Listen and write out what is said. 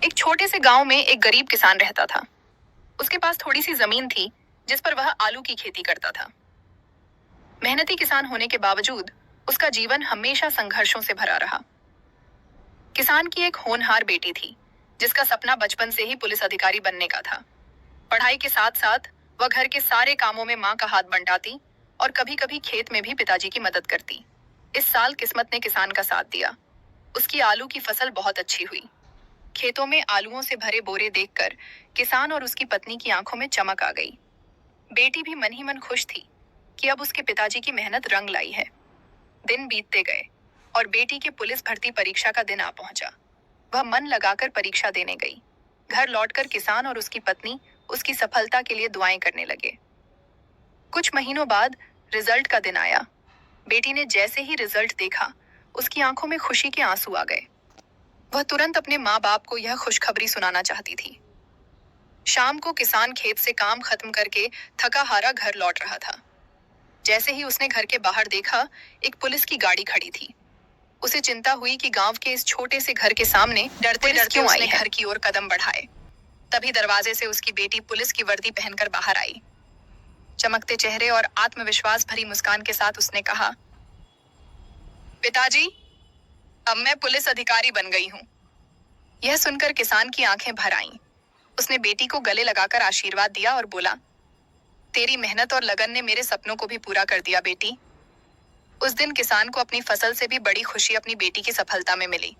एक छोटे से गांव में एक गरीब किसान रहता था। उसके पास थोड़ी सी जमीन थी जिस पर वह आलू की खेती करता था। मेहनती किसान होने के बावजूद उसका जीवन हमेशा संघर्षों से भरा रहा। किसान की एक होनहार बेटी थी जिसका सपना बचपन से ही पुलिस अधिकारी बनने का था। पढ़ाई के साथ साथ वह घर के सारे कामों में माँ का हाथ बंटाती और कभी कभी खेत में भी पिताजी की मदद करती। इस साल किस्मत ने किसान का साथ दिया। उसकी आलू की फसल बहुत अच्छी हुई। खेतों में आलूओं से भरे बोरे देखकर किसान और उसकी पत्नी की आंखों में चमक आ गई। बेटी भी मन ही मन खुश थी कि अब उसके पिताजी की मेहनत रंग लाई है। दिन बीतते गए और बेटी के पुलिस भर्ती परीक्षा का दिन आ पहुंचा। वह मन लगाकर परीक्षा देने गई। घर लौटकर किसान और उसकी पत्नी उसकी सफलता के लिए दुआएं करने लगे। कुछ महीनों बाद रिजल्ट का दिन आया। बेटी ने जैसे ही रिजल्ट देखा, उसकी आंखों में खुशी के आंसू आ गए। वह तुरंत अपने माँ बाप को यह खुशखबरी सुनाना चाहती थी। शाम को किसान खेत से काम खत्म करके थका हारा घर लौट रहा था। जैसे ही उसने घर के बाहर देखा, एक पुलिस की गाड़ी खड़ी थी। उसे चिंता हुई कि गांव के इस छोटे से घर के सामने डरते डरते उसने घर की ओर कदम बढ़ाए। तभी दरवाजे से उसकी बेटी पुलिस की वर्दी पहनकर बाहर आई। चमकते चेहरे और आत्मविश्वास भरी मुस्कान के साथ उसने कहा, पिताजी, अब मैं पुलिस अधिकारी बन गई हूँ। यह सुनकर किसान की आंखें भर आईं। उसने बेटी को गले लगाकर आशीर्वाद दिया और बोला, तेरी मेहनत और लगन ने मेरे सपनों को भी पूरा कर दिया बेटी। उस दिन किसान को अपनी फसल से भी बड़ी खुशी अपनी बेटी की सफलता में मिली।